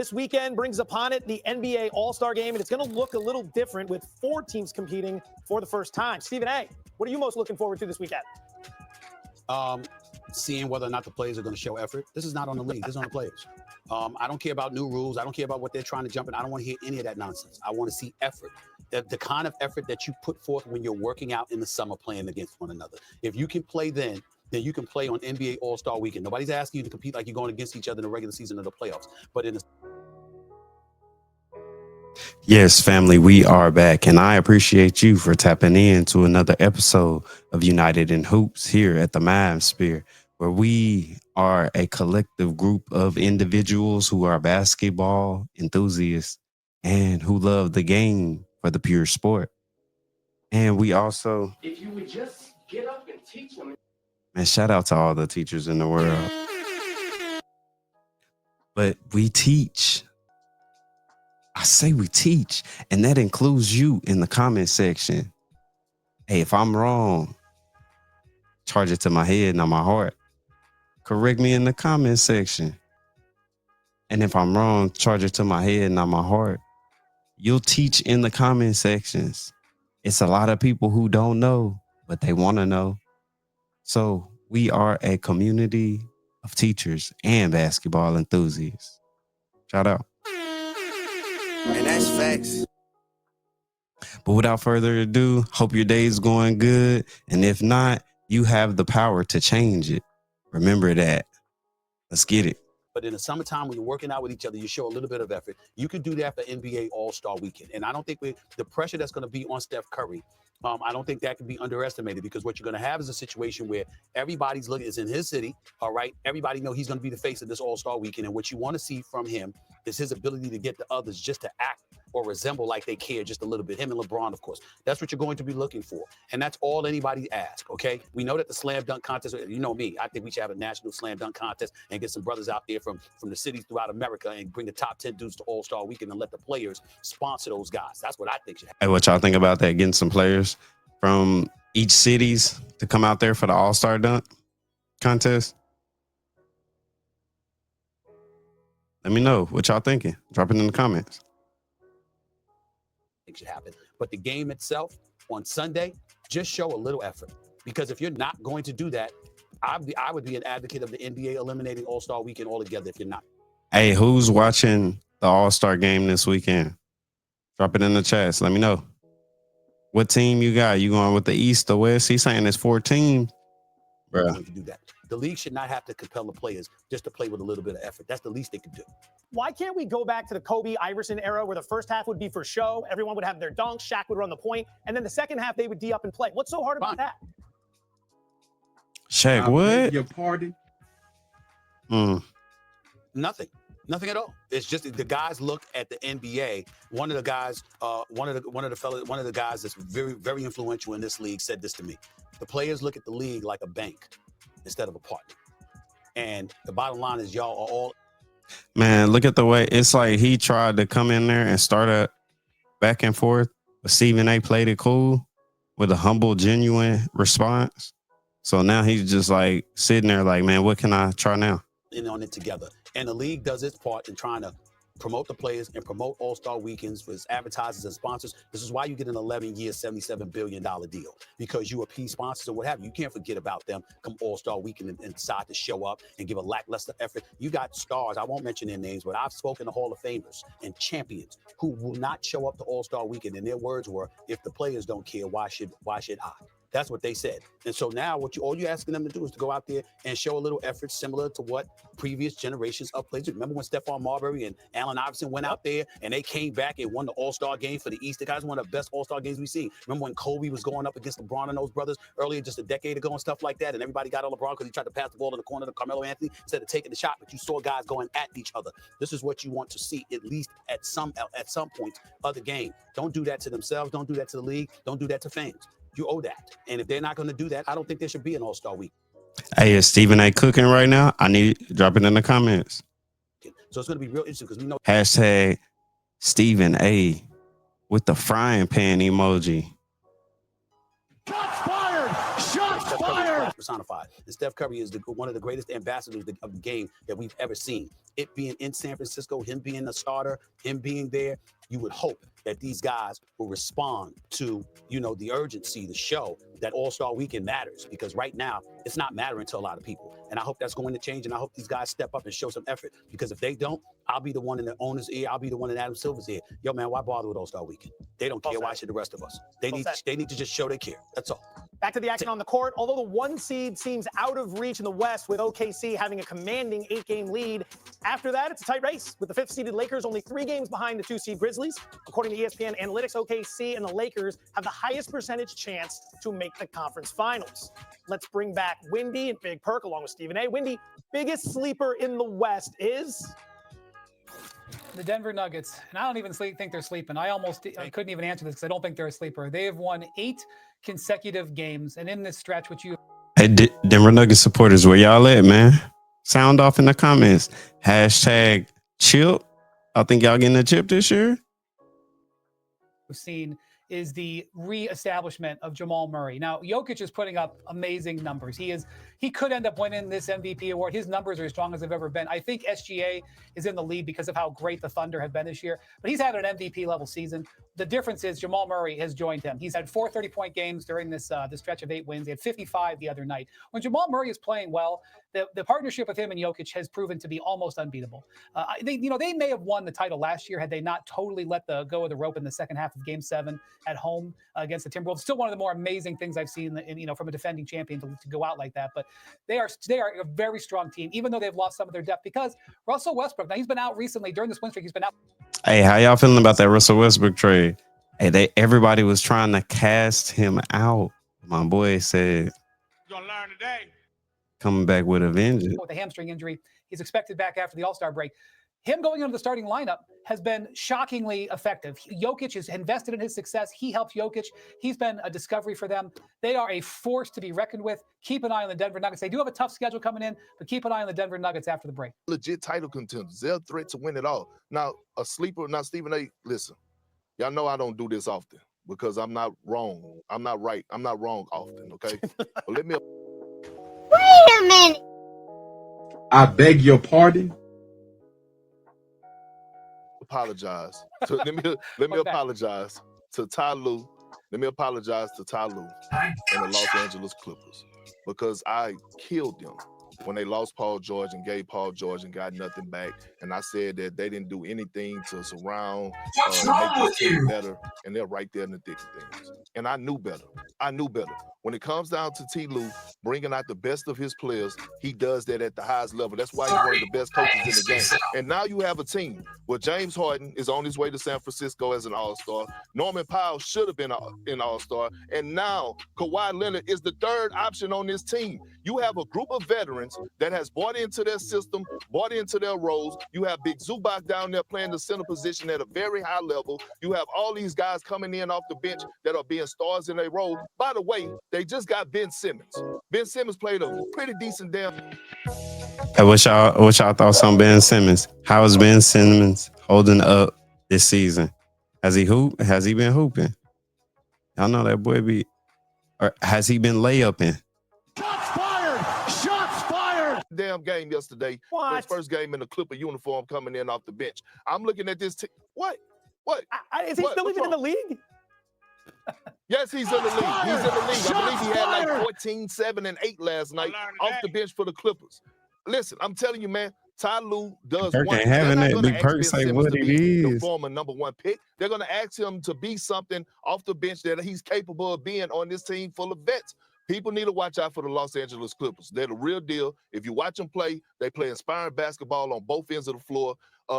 This weekend brings upon it the NBA All-Star Game, and it's going to look a little different with 4 teams competing for the first time. Stephen A., what are you most looking forward to this weekend? Seeing whether or not the players are going to show effort. This is not on the league. This is on the players. I don't care about new rules. I don't care about what they're trying to jump in. I don't want to hear any of that nonsense. I want to see effort. The kind of effort that you put forth when you're working out in the summer playing against one another. If you can play then you can play on NBA All-Star Weekend. Nobody's asking you to compete like you're going against each other in the regular season of the playoffs. But in the Yes, family, we are back, and I appreciate you for tapping in to another episode of United in Hoops here at the Mind Sphere, where we are a collective group of individuals who are basketball enthusiasts and who love the game for the pure sport. And we also, if you would just get up and teach them. Man, shout out to all the teachers in the world. But we teach. I say we teach, and that includes you in the comment section. Hey, if I'm wrong, charge it to my head, not my heart. Correct me in the comment section. And if I'm wrong, charge it to my head, not my heart. You'll teach in the comment sections. It's a lot of people who don't know, but they want to know. So we are a community of teachers and basketball enthusiasts. Shout out. And that's facts. But without further ado, hope your day is going good. And if not, you have the power to change it. Remember that. Let's get it. But in the summertime, when you're working out with each other, you show a little bit of effort. You could do that for NBA All-Star Weekend. And I don't think the pressure that's going to be on Steph Curry, I don't think that can be underestimated, because what you're going to have is a situation where everybody's looking, it's in his city, all right? Everybody know he's going to be the face of this All-Star Weekend. And what you want to see from him is his ability to get the others just to act or resemble like they care just a little bit. Him and LeBron, of course. That's what you're going to be looking for. And that's all anybody asks, okay? We know that the slam dunk contest, you know me, I think we should have a national slam dunk contest and get some brothers out there from the cities throughout America and bring the top 10 dudes to All-Star Weekend and let the players sponsor those guys. That's what I think should happen. Hey, what y'all think about that? Getting some players from each cities to come out there for the All-Star dunk contest? Let me know what y'all thinking. Drop it in the comments. Should happen. But the game itself on Sunday, just show a little effort. Because if you're not going to do that, I would be an advocate of the NBA eliminating All-Star Weekend altogether if you're not. Hey, who's watching the All-Star game this weekend? Drop it in the chats. Let me know. What team you got? You going with the East or West? He's saying it's 4 teams. Bro. To do that. The league should not have to compel the players just to play with a little bit of effort. That's the least they could do. Why can't we go back to the Kobe Iverson era where the first half would be for show, everyone would have their dunks, Shaq would run the point, and then the second half they would D up and play? What's so hard about that? Shaq, what? Your party? Nothing at all. It's just the guys look at the NBA. One of the guys that's very, very influential in this league said this to me. The players look at the league like a bank instead of a partner. And the bottom line is y'all are all. Man, look at the way it's like he tried to come in there and start a back and forth, but Stephen A played it cool with a humble, genuine response. So now he's just like sitting there like, man, what can I try now? In on it together. And the league does its part in trying to promote the players and promote All-Star weekends for its advertisers and sponsors. This is why you get an 11-year, $77 billion deal, because you appease sponsors or what have you. You can't forget about them come All-Star weekend and decide to show up and give a lackluster effort. You got stars, I won't mention their names, but I've spoken to Hall of Famers and champions who will not show up to All-Star weekend. And their words were, if the players don't care, why should I? That's what they said. And so now all you're asking them to do is to go out there and show a little effort similar to what previous generations of players did. Remember when Stephon Marbury and Allen Iverson went out there and they came back and won the All-Star game for the East? The guys one of the best All-Star games we've seen. Remember when Kobe was going up against LeBron and those brothers earlier, just a decade ago and stuff like that, and everybody got on LeBron because he tried to pass the ball in the corner to Carmelo Anthony instead of taking the shot, but you saw guys going at each other. This is what you want to see, at least at some point of the game. Don't do that to themselves. Don't do that to the league. Don't do that to fans. You owe that. And if they're not going to do that, I don't think there should be an All-Star week. Hey, is Stephen A cooking right now? I need drop it in the comments. So it's going to be real interesting because we know. Hashtag Stephen A with the frying pan emoji. Shots fired! Shots fired! Personified. And Steph Curry is one of the greatest ambassadors of the game that we've ever seen. it being in San Francisco, him being a starter, him being there, you would hope that these guys will respond to, the urgency, the show that All-Star Weekend matters, because right now it's not mattering to a lot of people. And I hope that's going to change. And I hope these guys step up and show some effort, because if they don't, I'll be the one in the owner's ear. I'll be the one in Adam Silver's ear. Yo, man, why bother with All-Star Weekend? They don't care. Why should the rest of us? They need to just show they care. That's all. Back to the action on the court. Although the 1 seed seems out of reach in the West, with OKC having a commanding 8-game lead. After that, it's a tight race, with the 5th-seeded Lakers only 3 games behind the 2-seed Grizzlies. According to ESPN Analytics, OKC and the Lakers have the highest percentage chance to make the conference finals. Let's bring back Windy and Big Perk along with Stephen A. Windy, biggest sleeper in the West is? The Denver Nuggets. And I don't even think they're sleeping. I couldn't even answer this because I don't think they're a sleeper. They have won 8 consecutive games. And in this stretch, which you... Hey, Denver Nuggets supporters, where y'all at, man? Sound off in the comments. Hashtag chip. I think y'all getting a chip this year. We've seen is the reestablishment of Jamal Murray. Now, Jokic is putting up amazing numbers. He could end up winning this MVP award. His numbers are as strong as they've ever been. I think SGA is in the lead because of how great the Thunder have been this year, but he's had an MVP level season. The difference is Jamal Murray has joined him. He's had 4 30-point games during this stretch of 8 wins. He had 55 the other night. When Jamal Murray is playing well, the partnership with him and Jokic has proven to be almost unbeatable. They may have won the title last year had they not totally let go of the rope in the second half of Game 7 at home against the Timberwolves. Still one of the more amazing things I've seen, from a defending champion to go out like that. But they are a very strong team, even though they've lost some of their depth, because Russell Westbrook, now he's been out recently during this win streak. He's been out. Hey, how y'all feeling about that Russell Westbrook trade? Hey, everybody was trying to cast him out. My boy said, "You're gonna learn today." Coming back with a vengeance. With a hamstring injury, he's expected back after the All-Star break. Him going into the starting lineup has been shockingly effective. Jokic has invested in his success. He helped Jokic. He's been a discovery for them. They are a force to be reckoned with. Keep an eye on the Denver Nuggets. They do have a tough schedule coming in, but keep an eye on the Denver Nuggets after the break. Legit title contenders. They're a threat to win it all. Now, a sleeper, now, Stephen A., listen, y'all know I don't do this often because I'm not wrong. I'm not right. I'm not wrong often, okay? But let me... Wait a minute. I beg your pardon? Apologize. So let me apologize to Ty Lue. Let me apologize to Ty Lue and the Los Angeles Clippers, because I killed them when they lost Paul George and gave Paul George and got nothing back. And I said that they didn't do anything to surround make this team better, and they're right there in the thick of things. And I knew better. When it comes down to T. Lue bringing out the best of his players, he does that at the highest level. That's why he's one of the best coaches in the game. And now you have a team where James Harden is on his way to San Francisco as an All-Star. Norman Powell should have been an All-Star. And now Kawhi Leonard is the third option on this team. You have a group of veterans that has bought into their system, bought into their roles. You have Big Zubac down there playing the center position at a very high level. You have all these guys coming in off the bench that are being stars in their role. By the way, they just got Ben Simmons. Ben Simmons played a pretty decent damn. Hey, what's y'all thoughts on Ben Simmons? How is Ben Simmons holding up this season? Has he been hooping? Y'all know that boy be, or has he been layupping? Shots fired! Damn game yesterday. What? His first game in the Clipper uniform coming in off the bench. I'm looking at this. What? Is he still even in the league? Yes, he's in the league. He's in the league. I believe he had like 14, 7, and 8 last night off the bench for the Clippers. Listen, I'm telling you, man, Ty Lue does Perk one. ain't having that. Big Perk say what it is. The former #1 pick. They're going to ask him to be something off the bench that he's capable of being on this team full of vets. People need to watch out for the Los Angeles Clippers. They're the real deal. If you watch them play, they play inspiring basketball on both ends of the floor.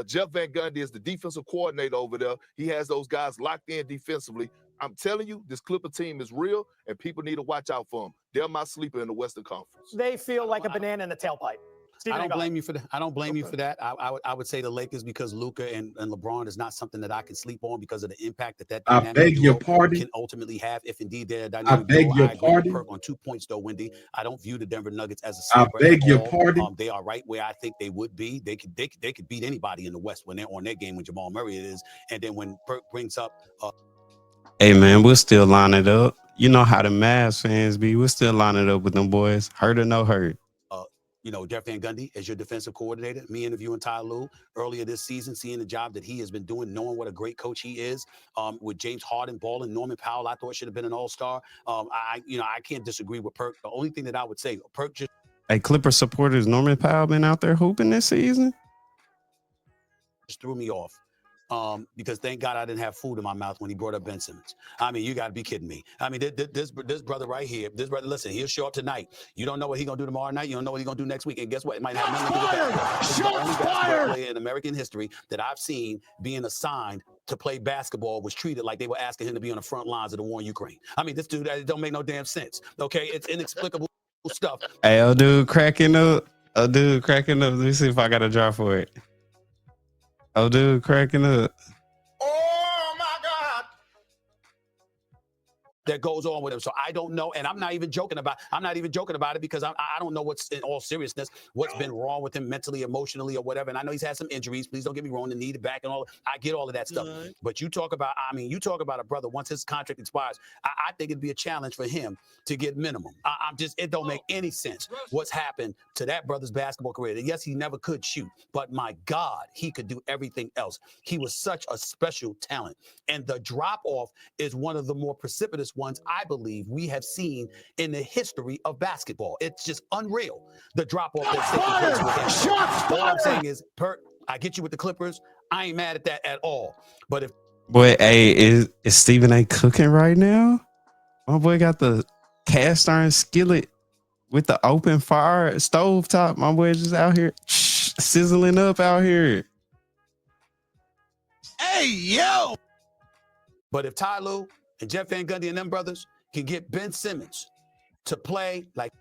Jeff Van Gundy is the defensive coordinator over there. He has those guys locked in defensively. I'm telling you, this Clipper team is real, and people need to watch out for them. They're my sleeper in the Western Conference. They feel like a banana in the tailpipe. Stephen, I don't blame you for that. I don't blame you for that. I would say the Lakers, because Luka and LeBron is not something that I can sleep on because of the impact that I beg your pardon. can ultimately have if indeed they're I beg your pardon. On 2 points though, Wendy. I don't view the Denver Nuggets as a I sleeper. beg your pardon. They are right where I think they would be. They could beat anybody in the West when they're on their game when Jamal Murray is. And then when Perk brings up Hey man, we'll still line it up. You know how the Mavs fans be. We'll still line it up with them boys. Hurt or no hurt. Jeff Van Gundy as your defensive coordinator. Me interviewing Ty Lue earlier this season, seeing the job that he has been doing, knowing what a great coach he is. With James Harden balling, Norman Powell, I thought should have been an all-star. I can't disagree with Perk. The only thing that I would say, Perk just. Hey, Clipper supporters, Norman Powell been out there hooping this season? Just threw me off. Because thank God I didn't have food in my mouth when he brought up Ben Simmons. I mean, you got to be kidding me. I mean, this brother right here, listen, he'll show up tonight. You don't know what he's going to do tomorrow night. You don't know what he's going to do next week. And guess what? It might have nothing to do with that. This is the only basketball player in American history that I've seen being assigned to play basketball was treated like they were asking him to be on the front lines of the war in Ukraine. I mean, this dude, that don't make no damn sense. Okay? It's inexplicable stuff. Hey, old dude cracking up. Let me see if I got a draw for it. Oh, dude, cracking up. Oh, my God. That goes on with him. So I don't know. And I'm not even joking about it because I don't know what's, in all seriousness, what's been wrong with him mentally, emotionally, or whatever. And I know he's had some injuries. Please don't get me wrong, the knee, the back, and all. I get all of that stuff. But you talk about a brother, once his contract expires, I think it'd be a challenge for him to get minimum. It don't make any sense what's happened to that brother's basketball career. And yes, he never could shoot, but my God, he could do everything else. He was such a special talent. And the drop off is one of the more precipitous ones I believe we have seen in the history of basketball. It's just unreal, the drop off that's taking place with him. All I'm saying is, Perk, I get you with the Clippers. I ain't mad at that at all. But if hey, is Stephen A cooking right now? My boy got the cast iron skillet with the open fire stove top. My boy just out here sizzling up out here. Hey, yo! But if Ty Lue and Jeff Van Gundy and them brothers can get Ben Simmons to play like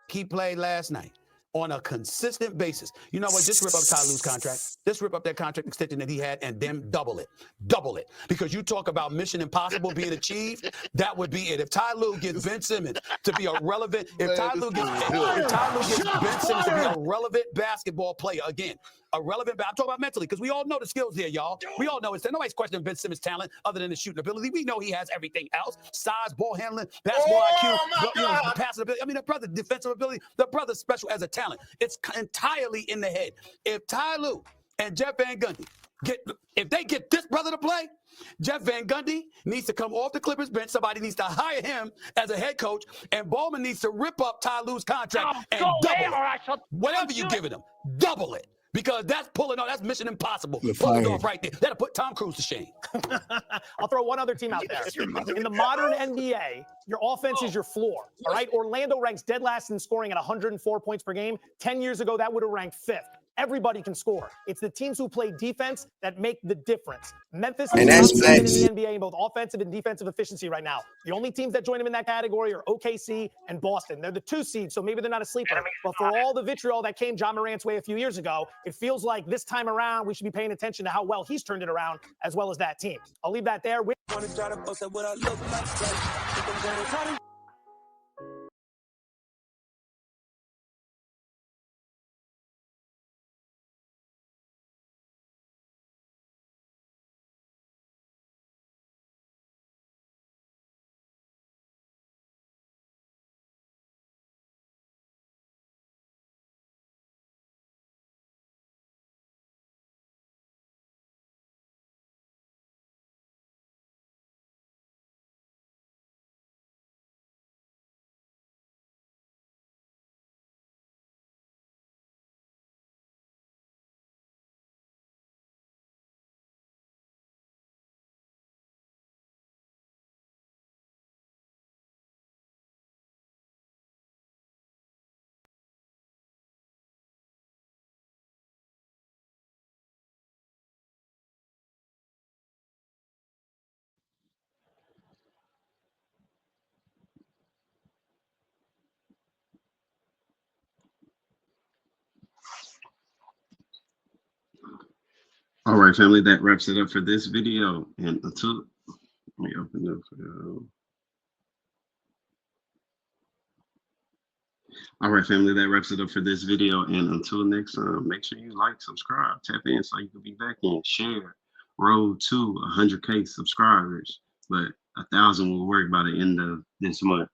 he played last night on a consistent basis, you know what? Just rip up Ty Lue's contract. Just rip up that contract extension that he had and then double it. Double it. Because you talk about mission impossible being achieved, that would be it. If Ty Lue gets Ben Simmons to be a relevant, if Ty Lue gets Ben Simmons to be a relevant basketball player again, I'm talking about mentally, because we all know the skills there, y'all. We all know it's there. Nobody's questioning Ben Simmons' talent other than his shooting ability. We know he has everything else: size, ball handling, basketball IQ, passing ability. I mean, the brother, defensive ability. The brother's special as a talent. It's entirely in the head. If Ty Lue and Jeff Van Gundy if they get this brother to play, Jeff Van Gundy needs to come off the Clippers bench. Somebody needs to hire him as a head coach, and Bowman needs to rip up Ty Lue's contract and double it. Whatever you're giving him, double it. Because that's pulling off, that's mission impossible. Pulling off right there. That'll put Tom Cruise to shame. I'll throw one other team out there. In the modern NBA, your offense is your floor. All right. Orlando ranks dead last in scoring at 104 points per game. 10 years ago, that would have ranked 5th. Everybody can score. It's the teams who play defense that make the difference. Memphis is top 7 in the NBA in both offensive and defensive efficiency right now. The only teams that join them in that category are OKC and Boston. They're the 2 seeds, so maybe they're not a sleeper. But for all the vitriol that came John Morant's way a few years ago, it feels like this time around we should be paying attention to how well he's turned it around, as well as that team. I'll leave that there. All right, family, that wraps it up for this video. And until, let me open up. All right, family, that wraps it up for this video. And until next time, make sure you like, subscribe, tap in so you can be back in, share. Road to 100K subscribers, but 1,000 will work by the end of this month.